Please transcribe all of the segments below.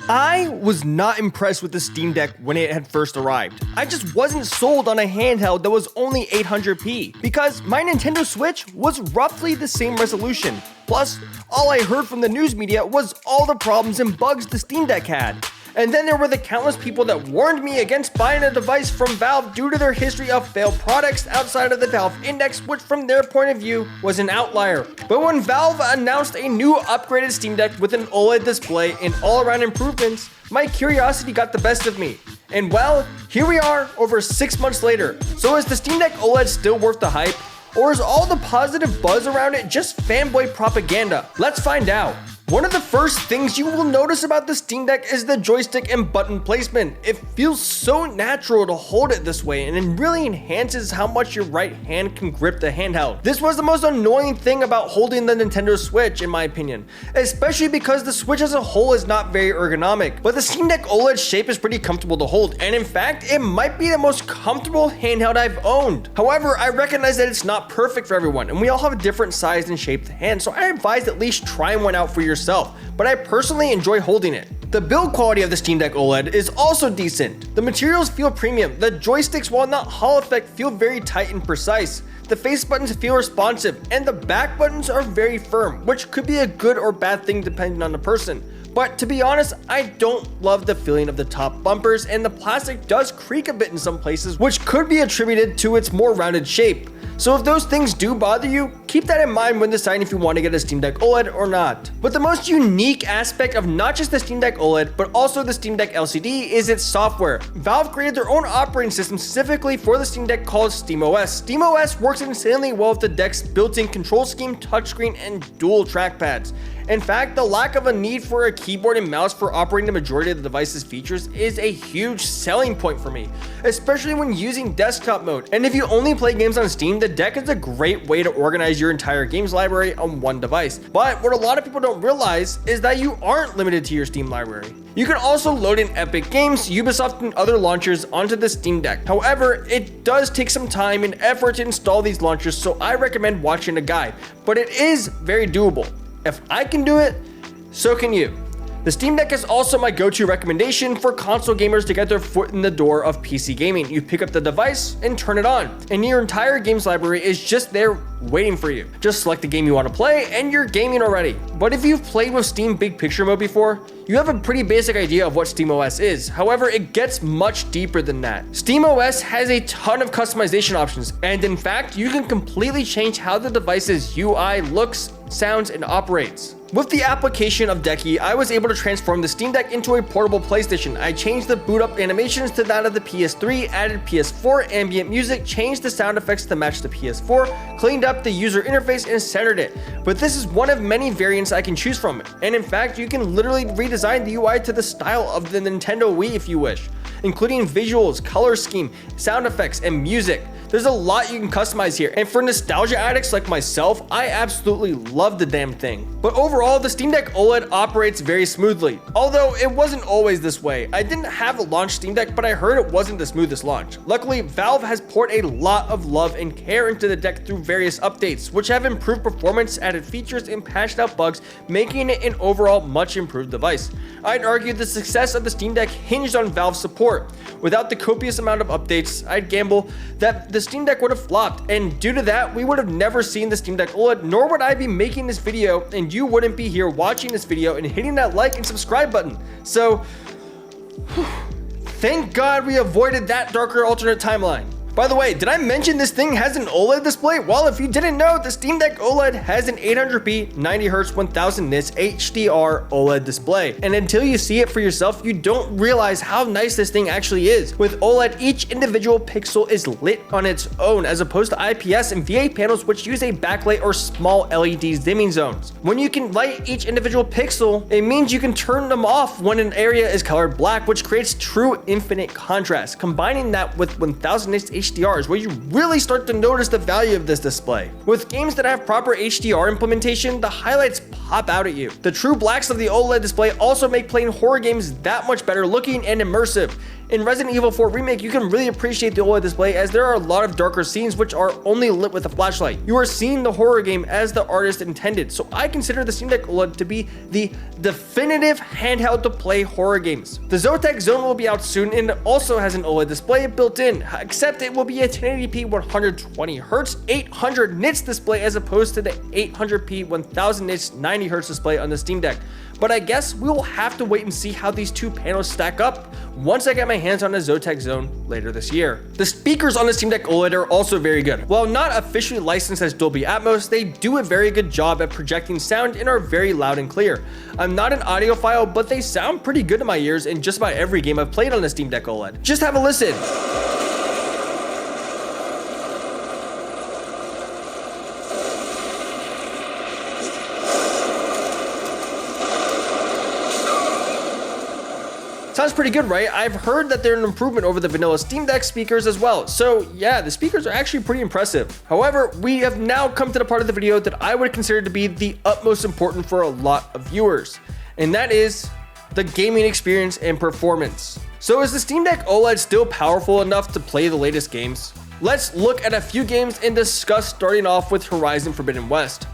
I was not impressed with the Steam Deck when it had first arrived. I just wasn't sold on a handheld that was only 800p, because my Nintendo Switch was roughly the same resolution. Plus, all I heard from the news media was all the problems and bugs the Steam Deck had. And then there were the countless people that warned me against buying a device from Valve due to their history of failed products outside of the Valve Index, which from their point of view was an outlier. But when Valve announced a new upgraded Steam Deck with an OLED display and all-around improvements, my curiosity got the best of me. And well, here we are over 6 months later. So is the Steam Deck OLED still worth the hype? Or is all the positive buzz around it just fanboy propaganda? Let's find out. One of the first things you will notice about the Steam Deck is the joystick and button placement. It feels so natural to hold it this way, and it really enhances how much your right hand can grip the handheld. This was the most annoying thing about holding the Nintendo Switch, in my opinion, especially because the Switch as a whole is not very ergonomic. But the Steam Deck OLED shape is pretty comfortable to hold, and in fact, it might be the most comfortable handheld I've owned. However, I recognize that it's not perfect for everyone, and we all have different sized and shaped hands, so I advise at least trying one out for yourself. But I personally enjoy holding it. The build quality of the Steam Deck OLED is also decent. The materials feel premium. The joysticks, while not Hall effect, feel very tight and precise. The face buttons feel responsive, and the back buttons are very firm, which could be a good or bad thing depending on the person. But to be honest, I don't love the feeling of the top bumpers, and the plastic does creak a bit in some places, which could be attributed to its more rounded shape. So if those things do bother you, keep that in mind when deciding if you want to get a Steam Deck OLED or not. But the most unique aspect of not just the Steam Deck OLED, but also the Steam Deck LCD is its software. Valve created their own operating system specifically for the Steam Deck called SteamOS. SteamOS works insanely well with the deck's built-in control scheme, touchscreen, and dual trackpads. In fact, the lack of a need for a keyboard and mouse for operating the majority of the device's features is a huge selling point for me, especially when using desktop mode. And if you only play games on Steam, the deck is a great way to organize your entire games library on one device. But what a lot of people don't realize is that you aren't limited to your Steam library. You can also load in Epic Games, Ubisoft, and other launchers onto the Steam Deck. However, it does take some time and effort to install these launchers, so I recommend watching a guide, but it is very doable. If I can do it, so can you. The Steam Deck is also my go-to recommendation for console gamers to get their foot in the door of PC gaming. You pick up the device and turn it on, and your entire games library is just there waiting for you. Just select the game you want to play and you're gaming already. But if you've played with Steam Big Picture Mode before, you have a pretty basic idea of what SteamOS is. However, it gets much deeper than that. SteamOS has a ton of customization options, and in fact, you can completely change how the device's UI looks, sounds, and operates. With the application of Decky, I was able to transform the Steam Deck into a portable PlayStation. I changed the boot up animations to that of the PS3, added PS4 ambient music, changed the sound effects to match the PS4, cleaned up the user interface, and centered it. But this is one of many variants I can choose from. And in fact, you can literally redesign the UI to the style of the Nintendo Wii if you wish, including visuals, color scheme, sound effects, and music. There's a lot you can customize here, and for nostalgia addicts like myself, I absolutely love the damn thing. But overall, the Steam Deck OLED operates very smoothly, although it wasn't always this way. I didn't have a launch Steam Deck, but I heard it wasn't the smoothest launch. Luckily, Valve has poured a lot of love and care into the deck through various updates, which have improved performance, added features, and patched out bugs, making it an overall much improved device. I'd argue the success of the Steam Deck hinged on Valve's support. Without the copious amount of updates, I'd gamble that the Steam Deck would have flopped, and due to that, we would have never seen the Steam Deck OLED, nor would I be making this video, and you wouldn't be here watching this video and hitting that like and subscribe button. So, thank God we avoided that darker alternate timeline. By the way, did I mention this thing has an OLED display? Well, if you didn't know, the Steam Deck OLED has an 800p, 90Hz, 1000 nits HDR OLED display. And until you see it for yourself, you don't realize how nice this thing actually is. With OLED, each individual pixel is lit on its own, as opposed to IPS and VA panels, which use a backlight or small LED dimming zones. When you can light each individual pixel, it means you can turn them off when an area is colored black, which creates true infinite contrast. Combining that with 1000 nits HDR is where you really start to notice the value of this display. With games that have proper HDR implementation, the highlights pop out at you. The true blacks of the OLED display also make playing horror games that much better looking and immersive. In Resident Evil 4 Remake, you can really appreciate the OLED display as there are a lot of darker scenes which are only lit with a flashlight. You are seeing the horror game as the artist intended, so I consider the Steam Deck OLED to be the definitive handheld to play horror games. The Zotac Zone will be out soon and it also has an OLED display built in, except it will be a 1080p 120Hz 800 nits display as opposed to the 800p 1000 nits 90Hz display on the Steam Deck. But I guess we will have to wait and see how these two panels stack up once I get my hands on a Zotac Zone later this year. The speakers on the Steam Deck OLED are also very good. While not officially licensed as Dolby Atmos, they do a very good job at projecting sound and are very loud and clear. I'm not an audiophile, but they sound pretty good in my ears in just about every game I've played on the Steam Deck OLED. Just have a listen. Sounds pretty good, right? I've heard that they're an improvement over the vanilla Steam Deck speakers as well. So yeah, the speakers are actually pretty impressive. However, we have now come to the part of the video that I would consider to be the utmost important for a lot of viewers, and that is the gaming experience and performance. So is the Steam Deck OLED still powerful enough to play the latest games? Let's look at a few games and discuss, starting off with Horizon Forbidden West.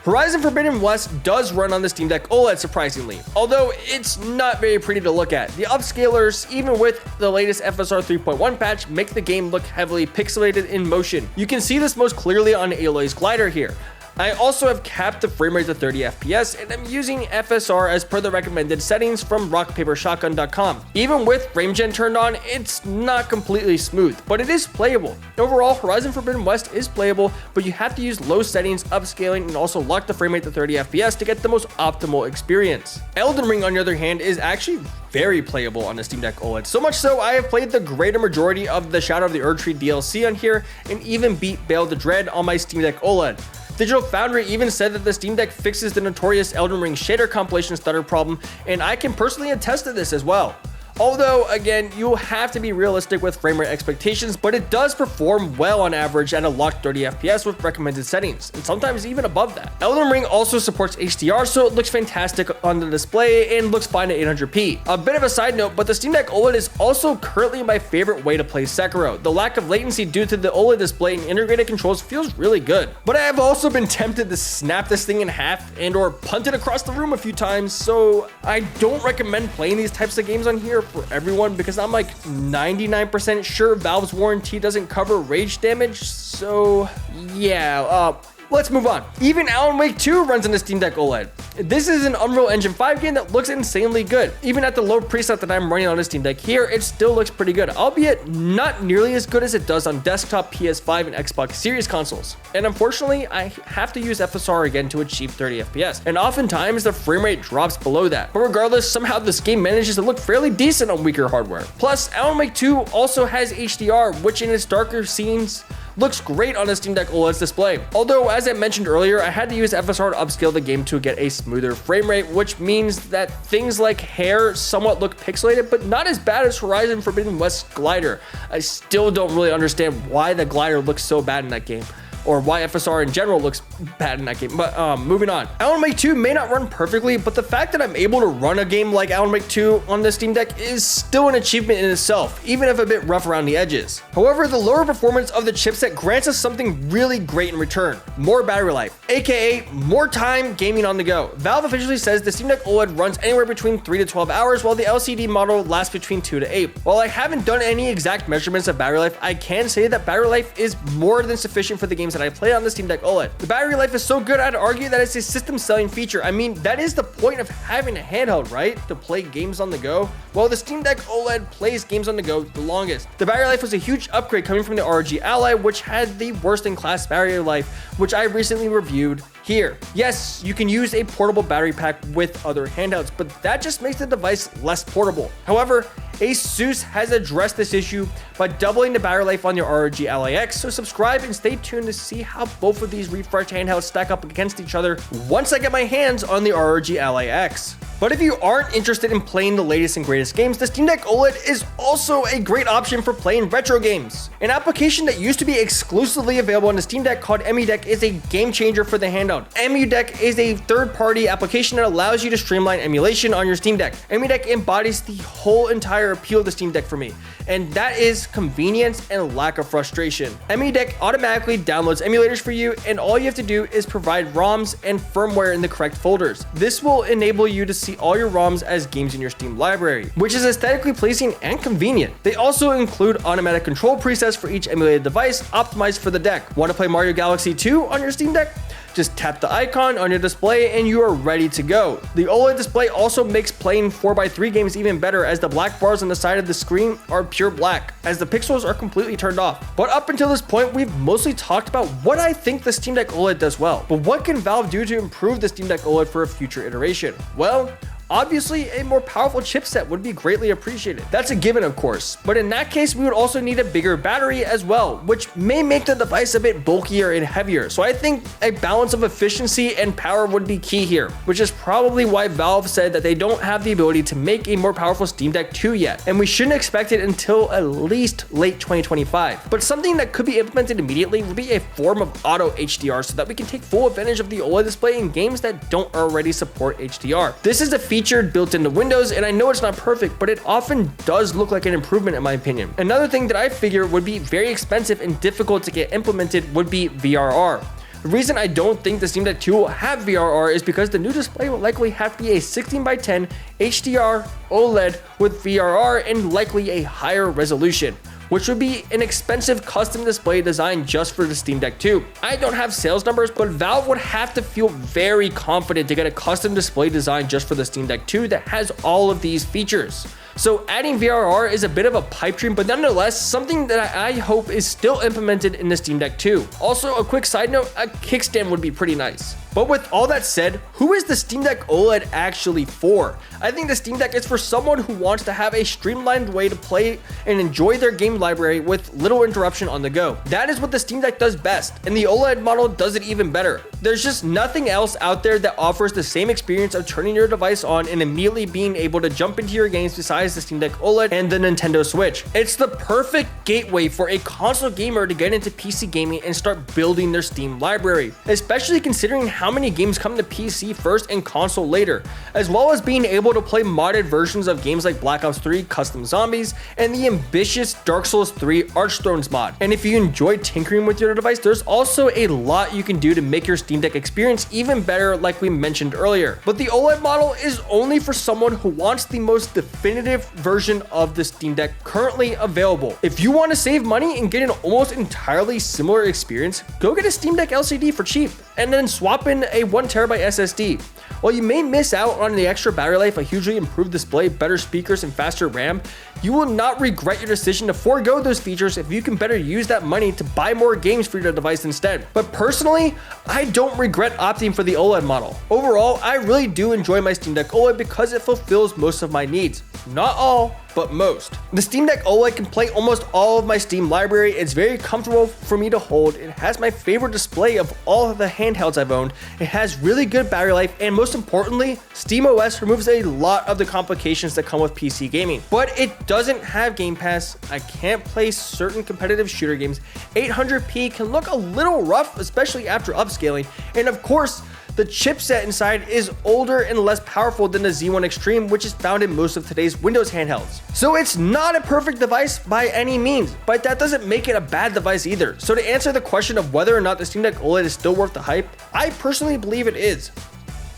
Horizon Forbidden West does run on the Steam Deck OLED surprisingly, although it's not very pretty to look at. The upscalers, even with the latest FSR 3.1 patch, make the game look heavily pixelated in motion. You can see this most clearly on Aloy's glider here. I also have capped the frame rate to 30 FPS and I'm using FSR as per the recommended settings from rockpapershotgun.com. Even with frame gen turned on, it's not completely smooth, but it is playable. Overall, Horizon Forbidden West is playable, but you have to use low settings, upscaling, and also lock the frame rate to 30 FPS to get the most optimal experience. Elden Ring, on the other hand, is actually very playable on the Steam Deck OLED. So much so, I have played the greater majority of the Shadow of the Erdtree DLC on here and even beat Bale the Dread on my Steam Deck OLED. Digital Foundry even said that the Steam Deck fixes the notorious Elden Ring shader compilation stutter problem, and I can personally attest to this as well. Although, again, you'll have to be realistic with frame rate expectations, but it does perform well on average at a locked 30 FPS with recommended settings, and sometimes even above that. Elden Ring also supports HDR, so it looks fantastic on the display and looks fine at 800p. A bit of a side note, but the Steam Deck OLED is also currently my favorite way to play Sekiro. The lack of latency due to the OLED display and integrated controls feels really good. But I have also been tempted to snap this thing in half and or punt it across the room a few times, so I don't recommend playing these types of games on here for everyone because I'm like 99% sure Valve's warranty doesn't cover rage damage. So yeah, let's move on. Even Alan Wake 2 runs on the Steam Deck OLED. This is an Unreal Engine 5 game that looks insanely good. Even at the low preset that I'm running on the Steam Deck here, it still looks pretty good, albeit not nearly as good as it does on desktop, PS5, and Xbox Series consoles. And unfortunately, I have to use FSR again to achieve 30 FPS, and oftentimes the frame rate drops below that. But regardless, somehow this game manages to look fairly decent on weaker hardware. Plus, Alan Wake 2 also has HDR, which in its darker scenes looks great on the Steam Deck OLED's display. Although, as I mentioned earlier, I had to use FSR to upscale the game to get a smoother frame rate, which means that things like hair somewhat look pixelated, but not as bad as Horizon Forbidden West glider. I still don't really understand why the glider looks so bad in that game, or why FSR in general looks bad in that game. But moving on. Alan Wake 2 may not run perfectly, but the fact that I'm able to run a game like Alan Wake 2 on the Steam Deck is still an achievement in itself, even if a bit rough around the edges. However, the lower performance of the chipset grants us something really great in return: more battery life, aka more time gaming on the go. Valve officially says the Steam Deck OLED runs anywhere between 3 to 12 hours, while the LCD model lasts between 2 to 8. While I haven't done any exact measurements of battery life, I can say that battery life is more than sufficient for the games that I play on the Steam Deck OLED. The battery life is so good, I'd argue that it's a system selling feature. I mean, that is the point of having a handheld, right? To play games on the go. Well, the Steam Deck OLED plays games on the go the longest. The battery life was a huge upgrade coming from the ROG Ally, which had the worst in class battery life, which I recently reviewed here. Yes, you can use a portable battery pack with other handhelds, but that just makes the device less portable. However, ASUS has addressed this issue by doubling the battery life on their ROG Ally X, so subscribe and stay tuned to see how both of these refreshed handhelds stack up against each other once I get my hands on the ROG Ally X. But if you aren't interested in playing the latest and greatest games, the Steam Deck OLED is also a great option for playing retro games. An application that used to be exclusively available on the Steam Deck called Emulation is a game changer for the handheld. handheld. EmuDeck is a third-party application that allows you to streamline emulation on your Steam Deck. EmuDeck embodies the whole entire appeal of the Steam Deck for me, and that is convenience and lack of frustration. EmuDeck automatically downloads emulators for you, and all you have to do is provide ROMs and firmware in the correct folders. This will enable you to see all your ROMs as games in your Steam library, which is aesthetically pleasing and convenient. They also include automatic control presets for each emulated device, optimized for the deck. Want to play Mario Galaxy 2 on your Steam Deck? Just tap the icon on your display and you are ready to go. The OLED display also makes playing 4x3 games even better, as the black bars on the side of the screen are pure black, as the pixels are completely turned off. But up until this point, we've mostly talked about what I think the Steam Deck OLED does well. But what can Valve do to improve the Steam Deck OLED for a future iteration? Well, obviously, a more powerful chipset would be greatly appreciated. That's a given, of course, but in that case, we would also need a bigger battery as well, which may make the device a bit bulkier and heavier. So I think a balance of efficiency and power would be key here, which is probably why Valve said that they don't have the ability to make a more powerful Steam Deck 2 yet, and we shouldn't expect it until at least late 2025. But something that could be implemented immediately would be a form of auto HDR, so that we can take full advantage of the OLED display in games that don't already support HDR. This is a feature built into Windows, and I know it's not perfect, but it often does look like an improvement in my opinion. Another thing that I figure would be very expensive and difficult to get implemented would be VRR. The reason I don't think the Steam Deck 2 will have VRR is because the new display will likely have to be a 16:10 HDR OLED with VRR and likely a higher resolution, which would be an expensive custom display designed just for the Steam Deck 2. I don't have sales numbers, but Valve would have to feel very confident to get a custom display designed just for the Steam Deck 2 that has all of these features. So adding VRR is a bit of a pipe dream, but nonetheless, something that I hope is still implemented in the Steam Deck 2. Also, a quick side note, a kickstand would be pretty nice. But with all that said, who is the Steam Deck OLED actually for? I think the Steam Deck is for someone who wants to have a streamlined way to play and enjoy their game library with little interruption on the go. That is what the Steam Deck does best, and the OLED model does it even better. There's just nothing else out there that offers the same experience of turning your device on and immediately being able to jump into your games besides the Steam Deck OLED and the Nintendo Switch. It's the perfect gateway for a console gamer to get into PC gaming and start building their Steam library, especially considering how many games come to PC first and console later, as well as being able to play modded versions of games like Black Ops 3 Custom Zombies and the ambitious Dark Souls 3 Archthrones mod. And if you enjoy tinkering with your device, there's also a lot you can do to make your Steam Deck experience even better, like we mentioned earlier. But the OLED model is only for someone who wants the most definitive version of the Steam Deck currently available. If you want to save money and get an almost entirely similar experience, go get a Steam Deck LCD for cheap and then swap in a 1TB SSD. While you may miss out on the extra battery life, a hugely improved display, better speakers, and faster RAM, you will not regret your decision to forego those features if you can better use that money to buy more games for your device instead. But personally, I don't regret opting for the OLED model. Overall, I really do enjoy my Steam Deck OLED because it fulfills most of my needs. Not all, but most. The Steam Deck OLED can play almost all of my Steam library. It's very comfortable for me to hold. It has my favorite display of all of the handhelds I've owned. It has really good battery life, and most importantly, SteamOS removes a lot of the complications that come with PC gaming. But it doesn't have Game Pass. I can't play certain competitive shooter games. 800p can look a little rough, especially after upscaling. And of course, the chipset inside is older and less powerful than the Z1 Extreme, which is found in most of today's Windows handhelds. So it's not a perfect device by any means, but that doesn't make it a bad device either. So to answer the question of whether or not the Steam Deck OLED is still worth the hype, I personally believe it is.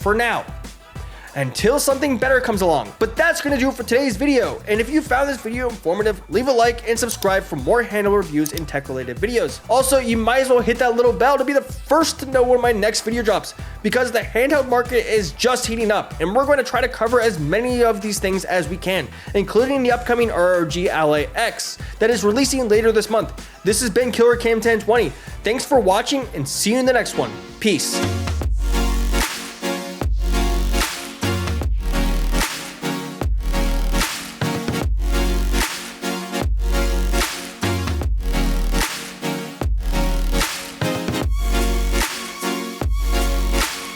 For now. Until something better comes along. But that's going to do it for today's video. And if you found this video informative, leave a like and subscribe for more handheld reviews and tech related videos. Also, you might as well hit that little bell to be the first to know when my next video drops, because the handheld market is just heating up and we're going to try to cover as many of these things as we can, including the upcoming ROG Ally X that is releasing later this month. This has been Killer Cam 1020. Thanks for watching and see you in the next one. Peace.